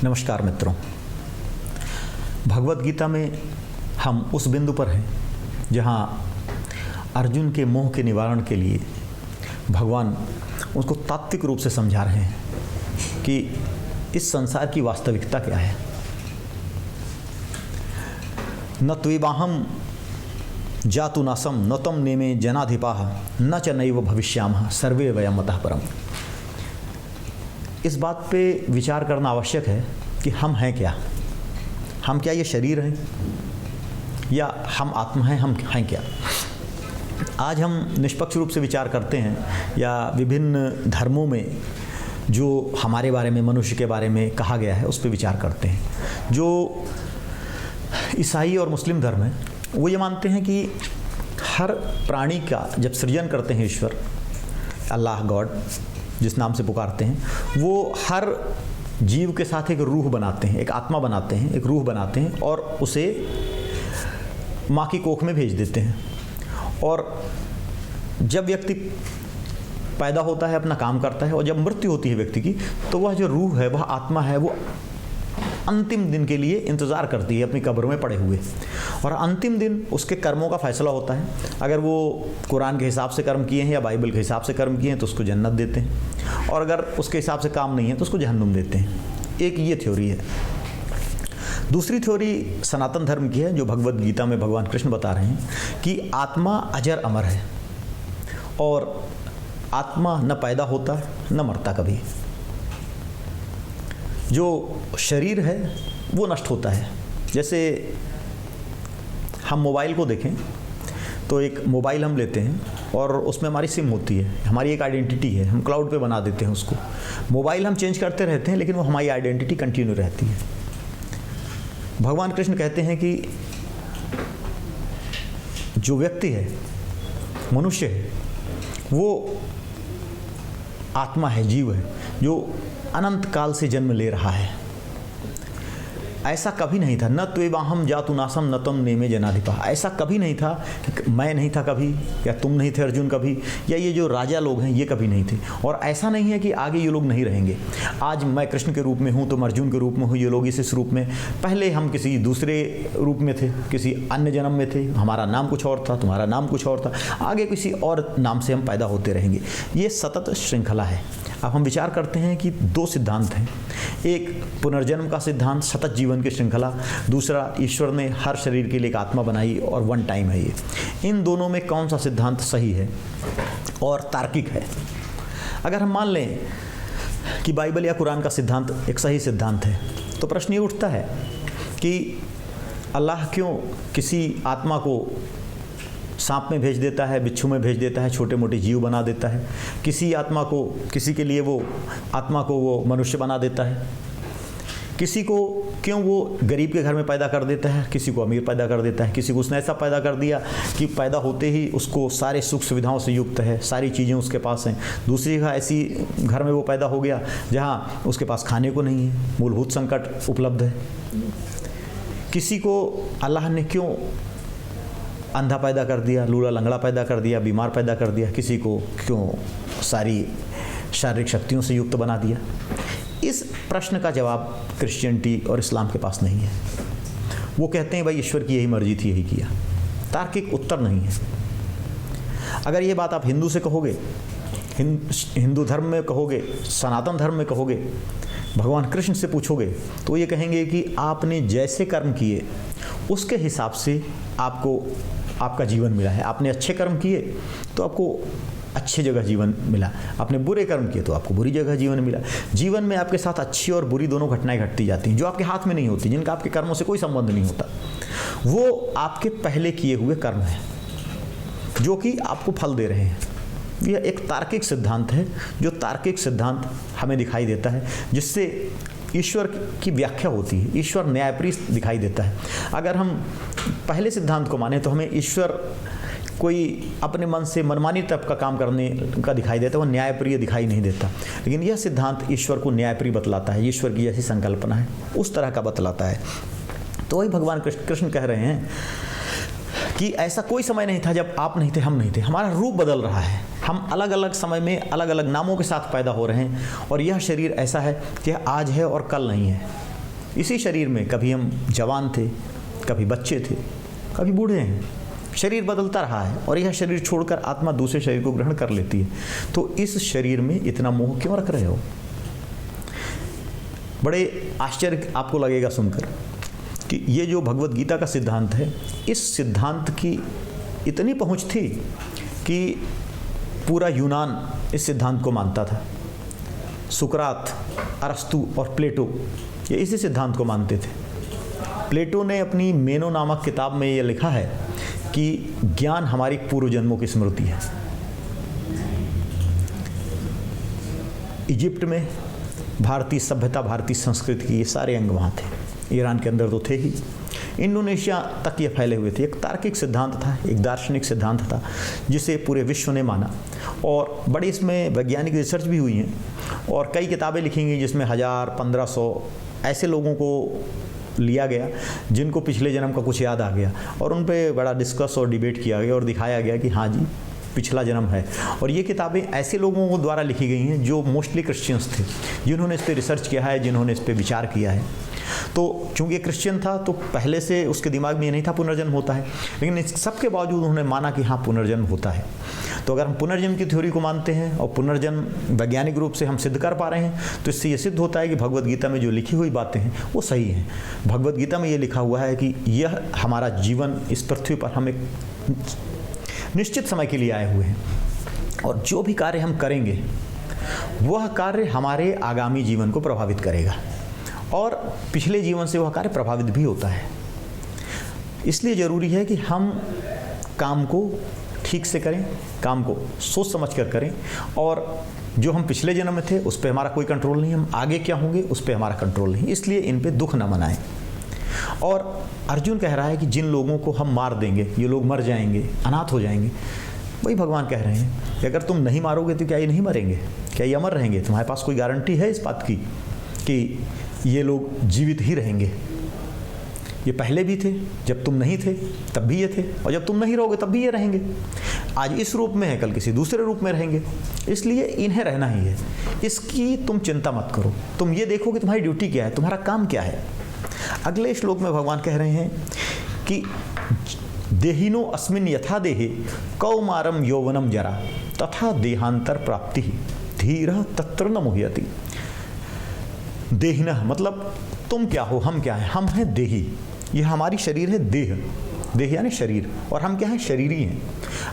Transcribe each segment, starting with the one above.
नमस्कार मित्रों, भगवत गीता में हम उस बिंदु पर हैं जहाँ अर्जुन के मोह के निवारण के लिए भगवान उसको तात्विक रूप से समझा रहे हैं कि इस संसार की वास्तविकता क्या है। न त्वेवाहम जातु नासम न तम नेमे जनाधिपाः न च नैव भविष्यामः सर्वे वयम् अतः परम्। इस बात पे विचार करना आवश्यक है कि हम हैं क्या। हम क्या ये शरीर हैं या हम आत्मा हैं, हम हैं क्या। आज हम निष्पक्ष रूप से विचार करते हैं या विभिन्न धर्मों में जो हमारे बारे में, मनुष्य के बारे में कहा गया है उस पर विचार करते हैं। जो ईसाई और मुस्लिम धर्म है वो ये मानते हैं कि हर प्राणी का जब सृजन करते हैं ईश्वर, अल्लाह, गॉड जिस नाम से पुकारते हैं, वो हर जीव के साथ एक रूह बनाते हैं, एक आत्मा बनाते हैं, एक रूह बनाते हैं और उसे माँ की कोख में भेज देते हैं। और जब व्यक्ति पैदा होता है, अपना काम करता है और जब मृत्यु होती है व्यक्ति की, तो वह जो रूह है, वह आत्मा है, वो अंतिम दिन के लिए इंतज़ार करती है अपनी कब्र में पड़े हुए। और अंतिम दिन उसके कर्मों का फैसला होता है। अगर वो कुरान के हिसाब से कर्म किए हैं या बाइबल के हिसाब से कर्म किए हैं तो उसको जन्नत देते हैं, और अगर उसके हिसाब से काम नहीं है तो उसको जहन्नुम देते हैं। एक ये थ्योरी है। दूसरी थ्योरी सनातन धर्म की है, जो भगवत गीता में भगवान कृष्ण बता रहे हैं कि आत्मा अजर अमर है और आत्मा न पैदा होता न मरता कभी। जो शरीर है वो नष्ट होता है। जैसे हम मोबाइल को देखें तो एक मोबाइल हम लेते हैं और उसमें हमारी सिम होती है, हमारी एक आइडेंटिटी है, हम क्लाउड पे बना देते हैं उसको। मोबाइल हम चेंज करते रहते हैं लेकिन वो हमारी आइडेंटिटी कंटिन्यू रहती है। भगवान कृष्ण कहते हैं कि जो व्यक्ति है, मनुष्य है, वो आत्मा है, जीव है, जो अनंत काल से जन्म ले रहा है। ऐसा कभी नहीं था, न त्वेवाहम जातु नासम न तम नेमे जनाधिपाः। ऐसा कभी नहीं था कि मैं नहीं था कभी, या तुम नहीं थे अर्जुन कभी, या ये जो राजा लोग हैं ये कभी नहीं थे। और ऐसा नहीं है कि आगे ये लोग नहीं रहेंगे। आज मैं कृष्ण के रूप में हूँ, तुम अर्जुन के रूप में हो, ये लोग इस रूप में। पहले हम किसी दूसरे रूप में थे, किसी अन्य जन्म में थे, हमारा नाम कुछ और था, तुम्हारा नाम कुछ और था, आगे किसी और नाम से हम पैदा होते रहेंगे। ये सतत श्रृंखला है। अब हम विचार करते हैं कि दो सिद्धांत हैं। एक पुनर्जन्म का सिद्धांत, सतत जीवन की श्रृंखला। दूसरा, ईश्वर ने हर शरीर के लिए एक आत्मा बनाई और वन टाइम है ये। इन दोनों में कौन सा सिद्धांत सही है और तार्किक है? अगर हम मान लें कि बाइबल या कुरान का सिद्धांत एक सही सिद्धांत है, तो प्रश्न ये उठता है कि अल्लाह क्यों किसी आत्मा को सांप में भेज देता है, बिच्छू में भेज देता है, छोटे मोटे जीव बना देता है। किसी आत्मा को, किसी के लिए वो आत्मा को वो मनुष्य बना देता है। किसी को क्यों वो गरीब के घर में पैदा कर देता है, किसी को अमीर पैदा कर देता है। किसी को उसने ऐसा पैदा कर दिया कि पैदा होते ही उसको सारे सुख सुविधाओं से युक्त है, सारी चीज़ें उसके पास हैं। दूसरी जगह ऐसी घर में वो पैदा हो गया जहाँ उसके पास खाने को नहीं है, मूलभूत संकट उपलब्ध है। किसी को अल्लाह ने क्यों अंधा पैदा कर दिया, लूला लंगड़ा पैदा कर दिया, बीमार पैदा कर दिया। किसी को क्यों सारी शारीरिक शक्तियों से युक्त बना दिया। इस प्रश्न का जवाब क्रिश्चियनिटी और इस्लाम के पास नहीं है। वो कहते हैं भाई ईश्वर की यही मर्जी थी, यही किया। तार्किक उत्तर नहीं है। अगर ये बात आप हिंदू से कहोगे, हिंदू धर्म में कहोगे, सनातन धर्म में कहोगे, भगवान कृष्ण से पूछोगे, तो ये कहेंगे कि आपने जैसे कर्म किए उसके हिसाब से आपको आपका जीवन मिला है। आपने अच्छे कर्म किए तो आपको अच्छी जगह जीवन मिला, आपने बुरे कर्म किए तो आपको बुरी जगह जीवन मिला। जीवन में आपके साथ अच्छी और बुरी दोनों घटनाएं घटती जाती हैं, जो आपके हाथ में नहीं होती, जिनका आपके कर्मों से कोई संबंध नहीं होता। वो आपके पहले किए हुए कर्म हैं जो कि आपको फल दे रहे हैं। यह एक तार्किक सिद्धांत है, जो तार्किक सिद्धांत हमें दिखाई देता है, जिससे ईश्वर की व्याख्या होती है। ईश्वर न्यायप्रिय दिखाई देता है। अगर हम पहले सिद्धांत को माने तो हमें ईश्वर कोई अपने मन से मनमानी तब का काम करने का दिखाई देता है, वो न्यायप्रिय दिखाई नहीं देता। लेकिन यह सिद्धांत ईश्वर को न्यायप्रिय बतलाता है, ईश्वर की जैसी संकल्पना है उस तरह का बतलाता है। तो वही भगवान कृष्ण कह रहे हैं कि ऐसा कोई समय नहीं था जब आप नहीं थे, हम नहीं थे। हमारा रूप बदल रहा है, हम अलग अलग समय में अलग अलग नामों के साथ पैदा हो रहे हैं। और यह शरीर ऐसा है कि आज है और कल नहीं है। इसी शरीर में कभी हम जवान थे, कभी बच्चे थे, कभी बूढ़े हैं। शरीर बदलता रहा है और यह शरीर छोड़कर आत्मा दूसरे शरीर को ग्रहण कर लेती है। तो इस शरीर में इतना मोह क्यों रख रहे हो? बड़े आश्चर्य आपको लगेगा सुनकर कि ये जो भगवत गीता का सिद्धांत है, इस सिद्धांत की इतनी पहुंच थी कि पूरा यूनान इस सिद्धांत को मानता था। सुकरात, अरस्तु और प्लेटो ये इसी सिद्धांत को मानते थे। प्लेटो ने अपनी मेनो नामक किताब में ये लिखा है कि ज्ञान हमारी पूर्व जन्मों की स्मृति है। इजिप्ट में भारतीय सभ्यता, भारतीय संस्कृति के ये सारे अंग वहाँ थे। ईरान के अंदर तो थे ही, इंडोनेशिया तक ये फैले हुए थे। एक तार्किक सिद्धांत था, एक दार्शनिक सिद्धांत था जिसे पूरे विश्व ने माना और बड़ी इसमें वैज्ञानिक रिसर्च भी हुई हैं और कई किताबें लिखी गई जिसमें 1000-1500 ऐसे लोगों को लिया गया जिनको पिछले जन्म का कुछ याद आ गया और उन पे बड़ा डिस्कस और डिबेट किया गया और दिखाया गया कि हाँ जी पिछला जन्म है। और ये किताबें ऐसे लोगों को द्वारा लिखी गई हैं जो मोस्टली क्रिश्चियंस थे, जिन्होंने इस पर रिसर्च किया है, जिन्होंने इस पर विचार किया है। तो चूँकि क्रिश्चियन था तो पहले से उसके दिमाग में ये नहीं था पुनर्जन्म होता है, लेकिन इस सब के बावजूद उन्होंने माना कि हाँ पुनर्जन्म होता है। तो अगर हम पुनर्जन्म की थ्योरी को मानते हैं और पुनर्जन्म वैज्ञानिक रूप से हम सिद्ध कर पा रहे हैं तो इससे ये सिद्ध होता है कि भगवत गीता में जो लिखी हुई बातें हैं वो सही हैं। भगवत गीता में ये लिखा हुआ है कि यह हमारा जीवन इस पृथ्वी पर हम एक निश्चित समय के लिए आए हुए हैं और जो भी कार्य हम करेंगे वह कार्य हमारे आगामी जीवन को प्रभावित करेगा और पिछले जीवन से वह कार्य प्रभावित भी होता है। इसलिए ज़रूरी है कि हम काम को ठीक से करें, काम को सोच समझ कर करें और जो हम पिछले जन्म में थे उस पर हमारा कोई कंट्रोल नहीं, हम आगे क्या होंगे उस पर हमारा कंट्रोल नहीं, इसलिए इन पे दुख न मनाएं। और अर्जुन कह रहा है कि जिन लोगों को हम मार देंगे ये लोग मर जाएंगे, अनाथ हो जाएंगे। वही भगवान कह रहे हैं कि अगर तुम नहीं मारोगे तो क्या ये नहीं मरेंगे, क्या ये अमर रहेंगे? तुम्हारे पास कोई गारंटी है इस बात की कि ये लोग जीवित ही रहेंगे? ये पहले भी थे, जब तुम नहीं थे तब भी ये थे और जब तुम नहीं रहोगे तब भी ये रहेंगे। आज इस रूप में है, कल किसी दूसरे रूप में रहेंगे, इसलिए इन्हें रहना ही है। इसकी तुम चिंता मत करो, तुम ये देखो कि तुम्हारी ड्यूटी क्या है, तुम्हारा काम क्या है। अगले श्लोक में भगवान कह रहे हैं कि देहिनो अस्मिन् यथा देहे कौमारम यौवनम जरा तथा देहांतर प्राप्ति धीरः तत्र न मुह्यति। देहिनः मतलब तुम क्या हो, हम क्या हैं? हम हैं देही, यह हमारी शरीर है। देह, देह यानी शरीर, और हम क्या हैं? शरीरी हैं।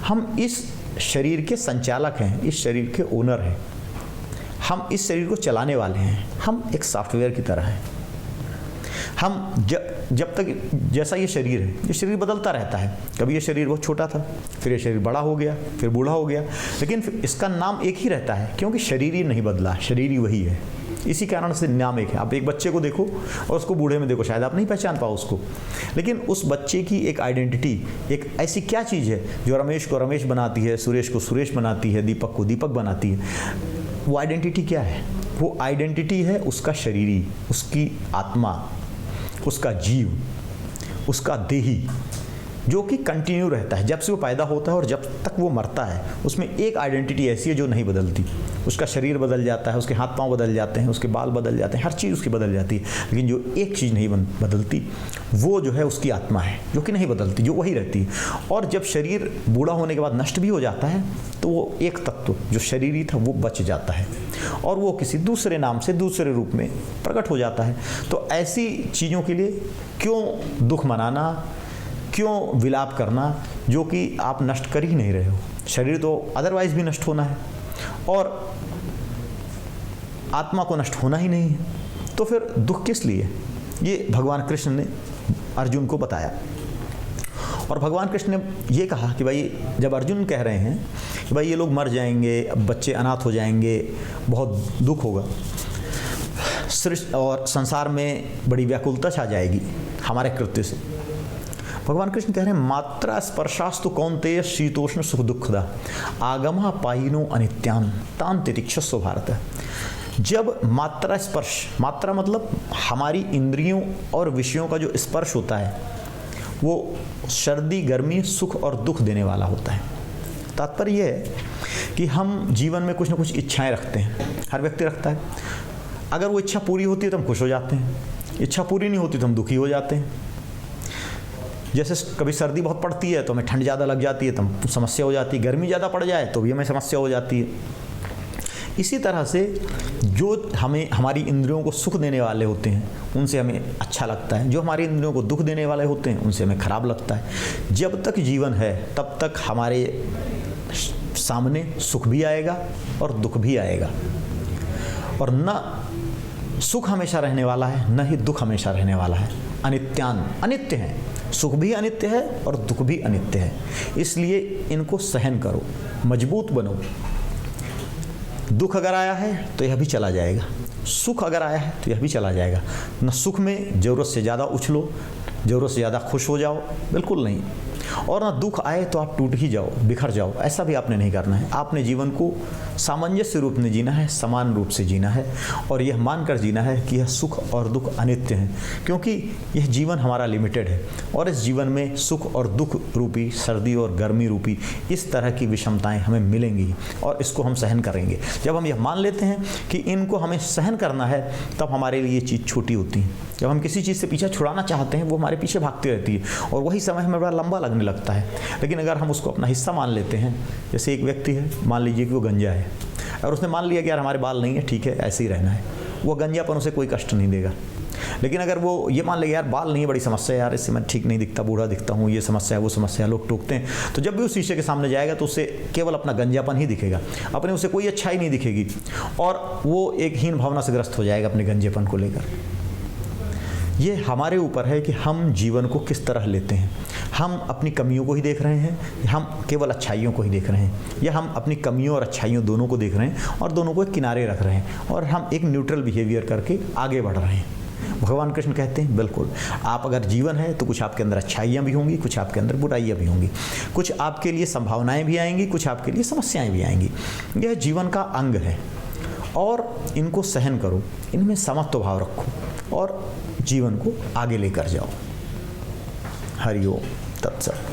हम इस शरीर के संचालक हैं, इस शरीर के ओनर हैं, हम इस शरीर को चलाने वाले हैं। हम एक सॉफ्टवेयर की तरह हैं। हम जब तक जैसा ये शरीर है, ये शरीर बदलता रहता है। कभी ये शरीर बहुत छोटा था, फिर ये शरीर बड़ा हो गया, फिर बूढ़ा हो गया, लेकिन इसका नाम एक ही रहता है क्योंकि शरीर ही नहीं बदला, शरीर ही वही है। इसी कारण से नाम एक है। आप एक बच्चे को देखो और उसको बूढ़े में देखो, शायद आप नहीं पहचान पाओ उसको, लेकिन उस बच्चे की एक आइडेंटिटी, एक ऐसी क्या चीज़ है जो रमेश को रमेश बनाती है, सुरेश को सुरेश बनाती है, दीपक को दीपक बनाती है। वो आइडेंटिटी क्या है? वो आइडेंटिटी है उसका शरीरी, उसकी आत्मा, उसका जीव, उसका देही, जो कि कंटिन्यू रहता है जब से वो पैदा होता है और जब तक वो मरता है। उसमें एक आइडेंटिटी ऐसी है जो नहीं बदलती। उसका शरीर बदल जाता है, उसके हाथ पांव बदल जाते हैं, उसके बाल बदल जाते हैं, हर चीज़ उसकी बदल जाती है, लेकिन जो एक चीज़ नहीं बदलती वो जो है उसकी आत्मा है, जो कि नहीं बदलती, जो वही रहती है। और जब शरीर बूढ़ा होने के बाद नष्ट भी हो जाता है तो वो एक तत्व जो शरीरी था वो बच जाता है और वो किसी दूसरे नाम से दूसरे रूप में प्रकट हो जाता है। तो ऐसी चीज़ों के लिए क्यों दुख मनाना, क्यों विलाप करना जो कि आप नष्ट कर ही नहीं रहे हो? शरीर तो अदरवाइज भी नष्ट होना है और आत्मा को नष्ट होना ही नहीं है, तो फिर दुख किस लिए? ये भगवान कृष्ण ने अर्जुन को बताया। और भगवान कृष्ण ने ये कहा कि भाई, जब अर्जुन कह रहे हैं कि भाई ये लोग मर जाएंगे, बच्चे अनाथ हो जाएंगे, बहुत दुख होगा सृष्टि और संसार में बड़ी व्याकुलता छा जाएगी हमारे कृत्य से, भगवान कृष्ण कह रहे हैं मात्रा स्पर्शास्तु कौन्तेय शीतोष्ण सुख दुखदा आगमा पाइनो अनित्यान तान तितिक्षस्व भारत। जब मात्रा स्पर्श, मात्रा मतलब हमारी इंद्रियों और विषयों का जो स्पर्श होता है वो सर्दी, गर्मी, सुख और दुख देने वाला होता है। तात्पर्य यह है कि हम जीवन में कुछ ना कुछ इच्छाएं रखते हैं, हर व्यक्ति रखता है। अगर वो इच्छा पूरी होती है तो हम खुश हो जाते हैं, इच्छा पूरी नहीं होती तो हम दुखी हो जाते हैं। जैसे कभी सर्दी बहुत पड़ती है तो हमें ठंड ज़्यादा लग जाती है तो हम समस्या हो जाती है, गर्मी ज़्यादा पड़ जाए तो भी हमें समस्या हो जाती है। इसी तरह से जो हमें हमारी इंद्रियों को सुख देने वाले होते हैं उनसे हमें अच्छा लगता है, जो हमारी इंद्रियों को दुख देने वाले होते हैं उनसे हमें खराब लगता है। जब तक जीवन है तब तक हमारे सामने सुख भी आएगा और दुख भी आएगा, और न सुख हमेशा रहने वाला है न ही दुख हमेशा रहने वाला है। अनित्यान, अनित्य है, सुख भी अनित्य है और दुख भी अनित्य है। इसलिए इनको सहन करो, मजबूत बनो। दुख अगर आया है तो यह भी चला जाएगा, सुख अगर आया है तो यह भी चला जाएगा। न सुख में ज़रूरत से ज़्यादा उछलो, ज़रूरत से ज़्यादा खुश हो जाओ, बिल्कुल नहीं। और ना दुख आए तो आप टूट ही जाओ, बिखर जाओ, ऐसा भी आपने नहीं करना है। आपने जीवन को सामंजस्य रूप में जीना है, समान रूप से जीना है, और यह मानकर जीना है कि यह सुख और दुख अनित्य हैं, क्योंकि यह जीवन हमारा लिमिटेड है और इस जीवन में सुख और दुख रूपी, सर्दी और गर्मी रूपी इस तरह की विषमताएं हमें मिलेंगी और इसको हम सहन करेंगे। जब हम यह मान लेते हैं कि इनको हमें सहन करना है तब हमारे लिए ये चीज़ छोटी होती है। जब हम किसी चीज़ से पीछा छुड़ाना चाहते हैं वो हमारे पीछे भागती रहती है और वही समय हमें बड़ा लंबा लगने लगता है। लेकिन अगर हम उसको अपना हिस्सा मान लेते हैं, जैसे एक व्यक्ति है, मान लीजिए कि वो गंजा है और उसने मान लिया कि यार हमारे बाल नहीं है, ठीक है ऐसे ही रहना है, वो गंजापन उसे कोई कष्ट नहीं देगा। लेकिन अगर वो ये मान ले यार बाल नहीं है, बड़ी समस्या है यार, इससे मैं ठीक नहीं दिखता, बूढ़ा दिखता हूँ, ये समस्या है वो समस्या है, लोग टोकते हैं, तो जब भी उस शीशे के सामने जाएगा तो उसे केवल अपना गंजापन ही दिखेगा, अपने उसे कोई अच्छाई नहीं दिखेगी और वो एक हीन भावना से ग्रस्त हो जाएगा अपने गंजेपन को लेकर। ये हमारे ऊपर है कि हम जीवन को किस तरह लेते हैं। हम अपनी कमियों को ही देख रहे हैं, हम केवल अच्छाइयों को ही देख रहे हैं, या हम अपनी कमियों और अच्छाइयों दोनों को देख रहे हैं और दोनों को एक किनारे रख रहे हैं और हम एक न्यूट्रल बिहेवियर करके आगे बढ़ रहे हैं। भगवान कृष्ण कहते हैं बिल्कुल, आप अगर जीवन है तो कुछ आपके अंदर अच्छाइयाँ भी होंगी, कुछ आपके अंदर बुराइयाँ भी होंगी, कुछ आपके लिए संभावनाएँ भी आएंगी, कुछ आपके लिए समस्याएँ भी आएंगी। यह जीवन का अंग है और इनको सहन करो, इनमें समत्व भाव रखो और जीवन को आगे लेकर जाओ। हरि ओम तत्सत।